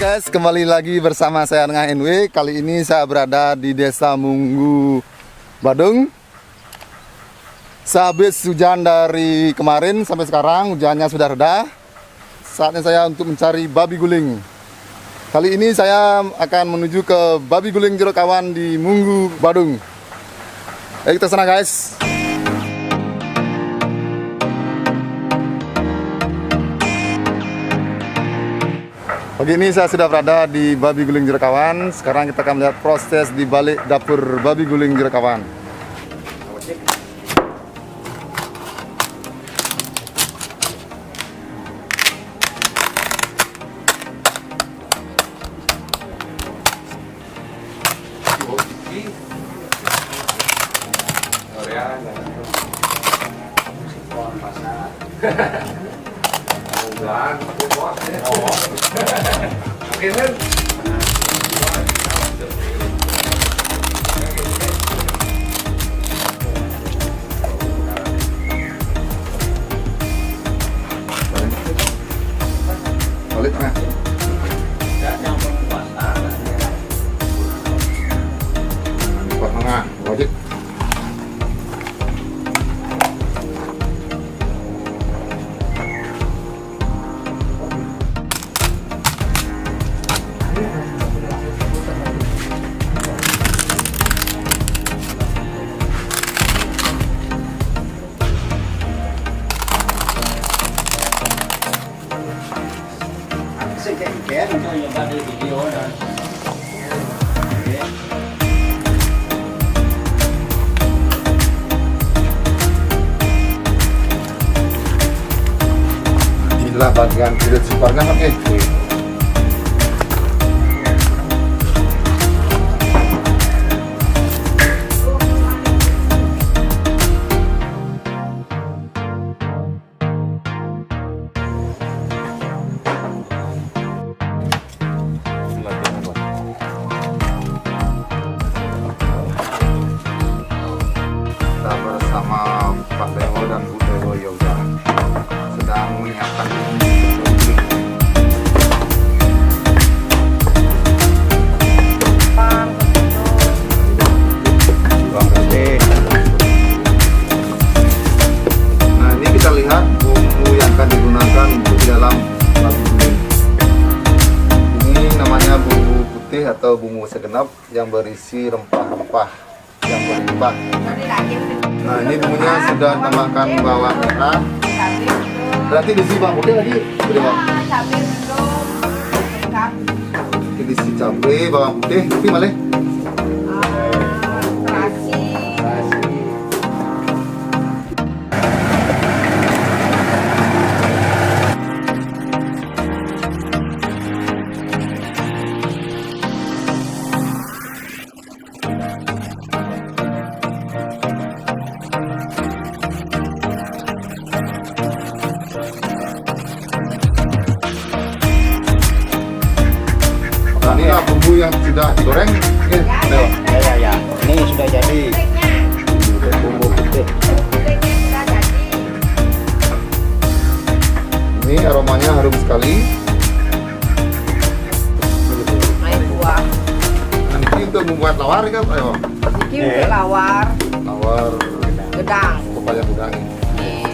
guys, kembali lagi bersama saya dengan NW. Kali ini saya berada di Desa Munggu, Badung. Sehabis hujan dari kemarin sampai sekarang hujannya sudah reda. Saatnya saya untuk mencari babi guling. Kali ini saya akan menuju ke babi guling Jero Kawan di Munggu, Badung. Ayo kita sana guys. Pagi ini saya sudah berada di babi guling Jero Kawan. Sekarang kita akan melihat proses di balik dapur babi guling Jero Kawan. Balik tengah. Buat tengah, wajib. Inilah bagian kulit siparnya, oke. Kita bersama Pak Dewo dan Bu Dewo Yoga sedang menyiapkan bawang putih. Nah, ini kita lihat bumbu yang akan digunakan untuk di dalam babi guling. Ini namanya bumbu putih atau bumbu segenap yang berisi rempah-rempah yang berlimpah. Nah, ini bumbunya sudah tambahkan bawang merah. Berarti diisi bawang putih lagi, diisi cabai, bawang putih, tapi malah. Ini bumbu yang sudah digoreng. Ya. Ini sudah jadi. Bumbu putih. Ini aromanya harum sekali. Air buah. Nah, ini untuk membuat lawar kan, ayo. Ini untuk lawar, Lawar gedang. pepaya udang. Nih.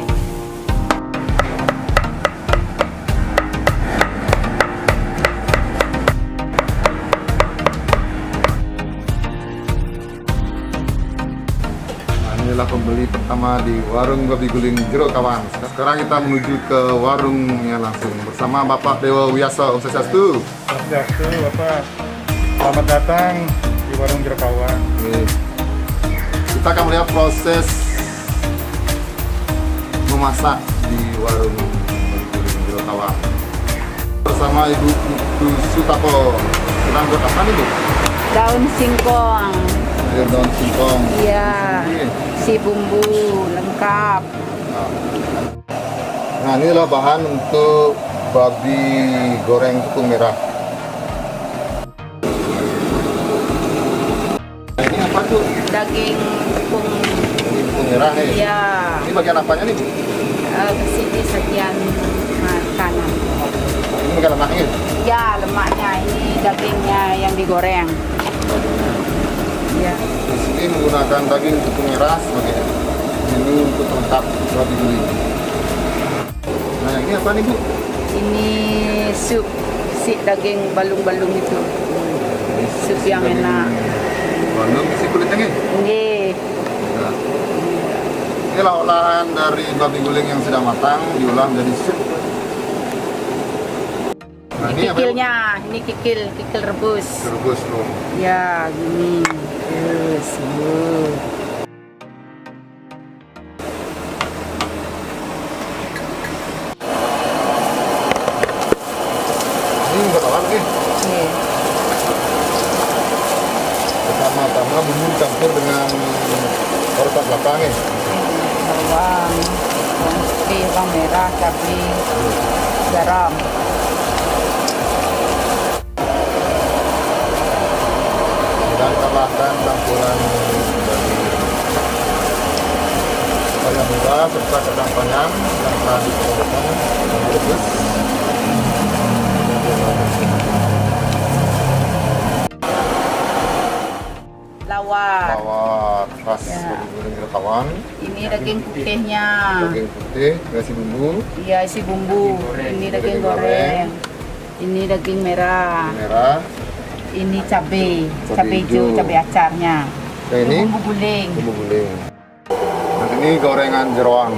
Inilah pembeli pertama di warung babi guling Jero Kawan. Sekarang kita menuju ke warungnya langsung bersama Bapak Dewo Wiyaso. Om Swastiastu. Swastiastu, Bapak. Selamat datang di warung Jero Kawan. Oke. Kita akan melihat proses memasak di warung babi guling Jero Kawan bersama Ibu Sutapo. Sedang buat apa nih, Bu? Daun singkong. Air daun singkong. Iya. Ini. Si bumbu lengkap. Nah, inilah bahan untuk babi goreng tepung merah. Nah, ini apa tuh? Daging tepung. Ini tepung merah nih. Iya. Ini bagian apanya nih, Bu? Kesini sekian makanan. Ini bagian anaknya. Ya, lemaknya ini dagingnya yang digoreng. Ya. Di sini menggunakan daging tepung merah sebagai ini untuk pelengkap babi guling. Nah, ini apa nih Bu? Ini sup daging balung-balung itu. Sup yang enak. Belum isi kulitnya nih. Nggih. Nah, ini olahan dari babi guling yang sudah matang diolah menjadi sup. Nah, ini apa? Kikilnya, ini kikil rebus. Rebus loh. Ya, gini. Terus. Ini buat apa nih? Nih. Pertama-tama bumbu dicampur dengan parutan belakang ya. Bawang putih, bawang merah, cabai, garam. Dan tambahkan campuran dari ayam merah serta kacang panjang yang telah dipotong dan direbus. Lawar. Lawar khas Ya. babi guling Jerakawan. Ini daging putihnya. Daging putih, kasih bumbu Iya, isi bumbu. Ini daging goreng. Ini daging merah. merah. Ini cabai, Cabai cabai hijau, hijau. cabai acarnya. Nah, ini bumbu guling. bumbu guling. Nah, ini gorengan jeroan.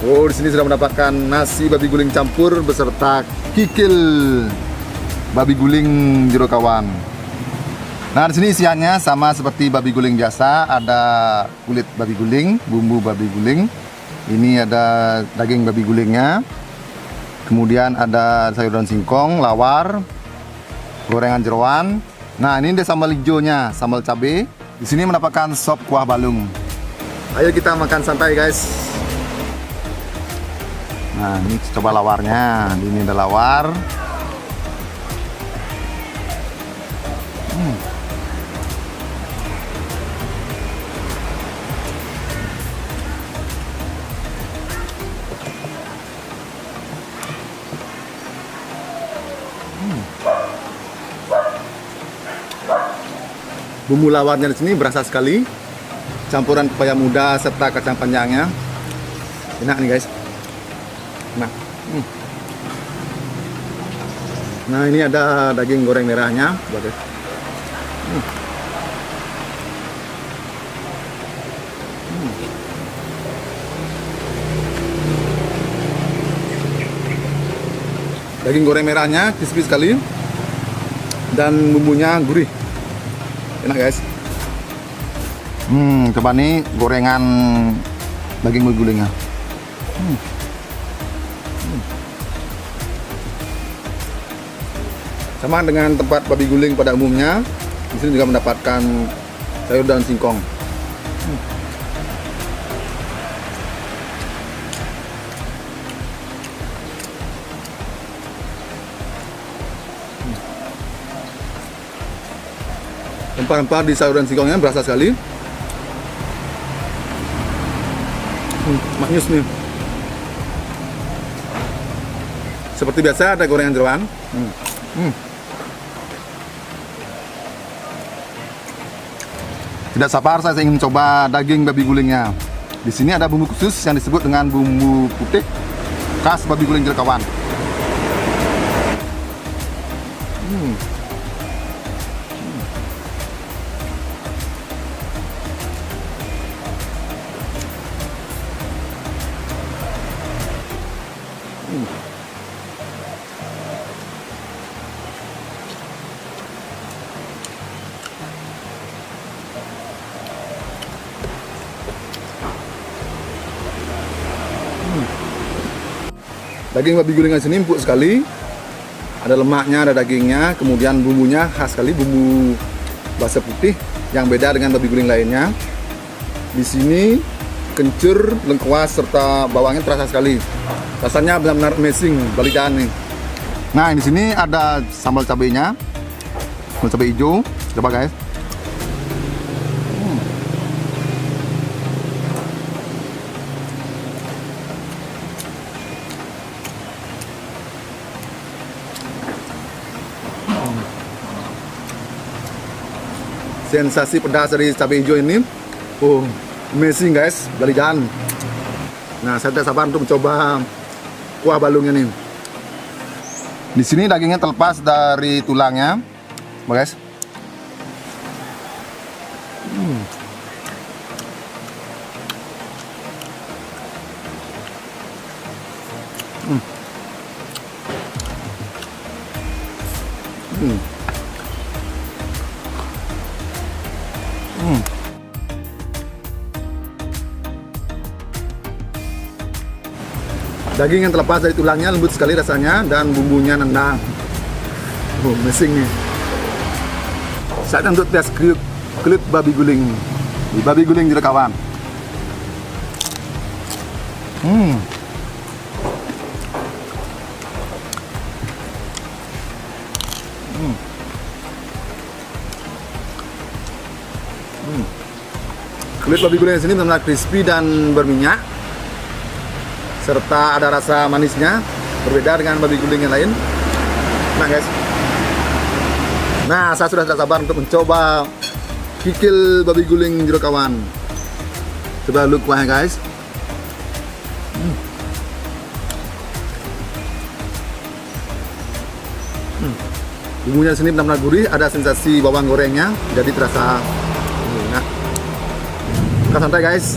Oh, di sini sudah mendapatkan nasi babi guling campur beserta kikil babi guling Jerakawan. Nah, di sini isiannya sama seperti babi guling biasa, ada kulit babi guling, bumbu babi guling. Ini ada daging babi gulingnya. Kemudian ada sayur daun singkong, lawar, gorengan jeroan. Nah, ini ada sambal hijaunya, sambal cabai. Di sini mendapatkan sop kuah balung. Ayo kita makan santai, guys. Nah, ini coba lawarnya. Ini ada lawar. Bumbu lawarnya di sini berasa sekali. Campuran pepaya muda serta kacang panjangnya. Enak nih guys. Nah. Nah, ini ada daging goreng merahnya, guys. Daging goreng merahnya crispy sekali dan bumbunya gurih. Enak guys. Coba nih gorengan daging begulingnya. Sama dengan tempat babi guling pada umumnya, di sini juga mendapatkan sayur daun singkong. Rempah-rempah di sayur daun singkongnya berasa sekali. Maknyus nih. Seperti biasa ada gorengan jeroan. Tidak sabar saya ingin coba daging babi gulingnya. Di sini ada bumbu khusus yang disebut dengan bumbu putih khas babi guling Jelekawan. Daging babi gulingan sini empuk sekali. Ada lemaknya, ada dagingnya, kemudian bumbunya khas sekali, bumbu basa putih yang beda dengan babi guling lainnya. Di sini kencur, lengkuas serta bawangnya terasa sekali. Rasanya benar-benar amazing, balikan nih. Nah, di sini ada sambal cabenya, sambal cabai hijau. Coba guys. Sensasi pedas dari cabai hijau ini, amazing guys, dari jalan. Nah, saya tidak sabar untuk mencoba kuah balungnya nih. Di sini dagingnya terlepas dari tulangnya, guys. Daging yang terlepas dari tulangnya lembut sekali rasanya dan bumbunya nendang. Amazing nih. Saatnya untuk tes kulit babi guling di babi guling Jelekawan. Kulit babi guling di sini benar-benar crispy dan berminyak, serta ada rasa manisnya, berbeda dengan babi guling yang lain. Nah guys, nah saya sudah tidak sabar untuk mencoba kikil babi guling Jelekawan. Coba look kuahnya guys. Bumbunya sini benar-benar gurih, ada sensasi bawang gorengnya, jadi terasa enak. Makan santai guys.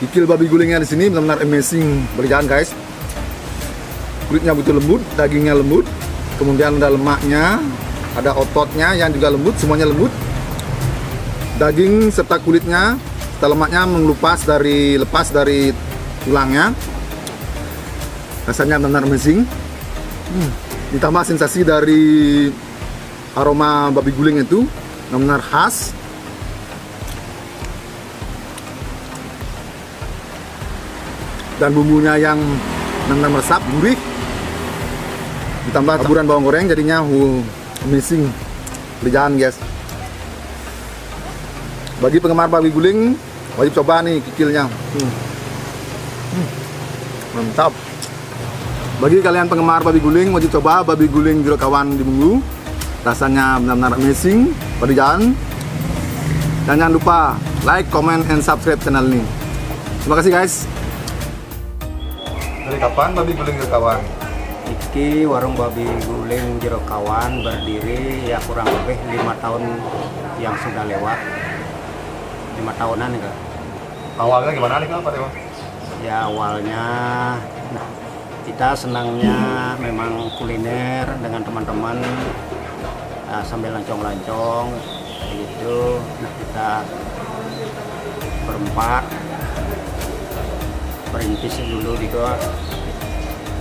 Kikil babi gulingnya di sini benar-benar amazing berjalan guys. Kulitnya betul lembut, dagingnya lembut, kemudian ada lemaknya, ada ototnya yang juga lembut, semuanya lembut. Daging serta kulitnya serta lemaknya lepas dari tulangnya. Rasanya benar-benar amazing. Ditambah sensasi dari aroma babi guling itu benar-benar khas. Dan bumbunya yang benar-benar meresap, gurih. Ditambah taburan bawang goreng jadinya amazing. Berjalan guys. Bagi penggemar babi guling wajib coba nih kikilnya. Mantap. Bagi kalian penggemar babi guling wajib coba babi guling Jorokawan di Bunggu. Rasanya benar-benar amazing, berjalan. Dan jangan lupa like, comment, and subscribe channel ini. Terima kasih guys. Dari kapan babi guling Jorokawan? Iki warung babi guling Jorokawan berdiri ya kurang lebih 5 tahun yang sudah lewat. 5 tahunan nih Kak. Awalnya gimana nih Kak, Pak Dewa? Ya awalnya kita senangnya memang kuliner dengan teman-teman sambil lancong-lancong kayak gitu. Nah kita berempat berintis dulu gitu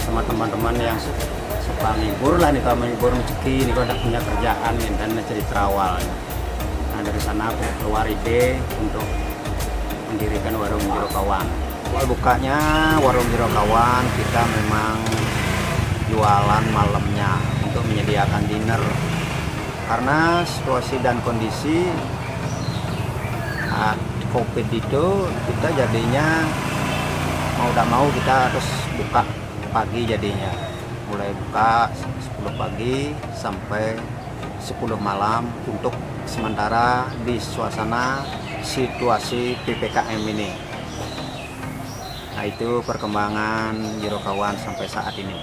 sama teman-teman yang suka ngibur lah nih, kalau ngibur rezeki nih, kalau ada punya kerjaan nih, dan jadi terawal. Nah dari sana aku keluar ide untuk mendirikan warung Jorokawan. Awal bukanya warung Jorokawan kita memang jualan malamnya untuk menyediakan dinner, karena situasi dan kondisi COVID itu kita jadinya mau tidak mau kita harus buka pagi, jadinya mulai buka 10 pagi sampai 10 malam untuk sementara di suasana situasi PPKM ini. Nah itu perkembangan Jorokawan sampai saat ini.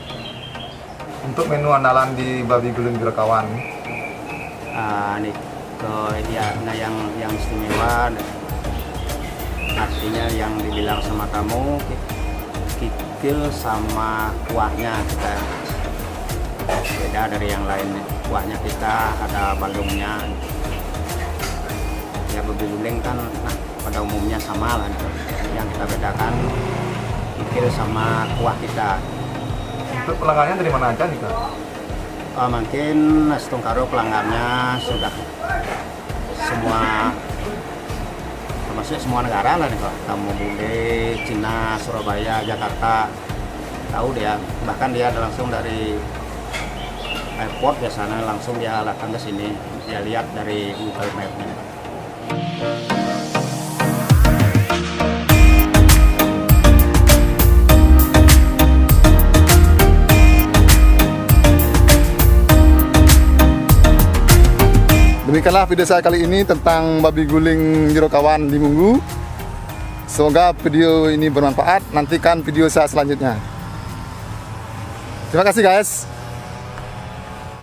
Untuk menu andalan di babi guling Jorokawan Nih nah yang istimewa, artinya yang dibilang sama kamu kikil sama kuahnya kita beda dari yang lain. Kuahnya kita ada balungnya. Ya babi guling kan pada umumnya sama lah. Yang kita bedakan kikil sama kuah kita. untuk pelanggannya dari mana aja nih Kak? Mungkin Setung Karo pelanggannya sudah semua, termasuk semua negara lah nih Pak. Kamu Bule, Cina, Surabaya, Jakarta, tahu dia. Bahkan dia langsung dari airport biasanya langsung dia datang ke sini. Dia lihat dari Google Map-nya. Demikianlah video saya kali ini tentang babi guling Jorokawan di Bunggu. Semoga video ini bermanfaat. Nantikan video saya selanjutnya. Terima kasih guys.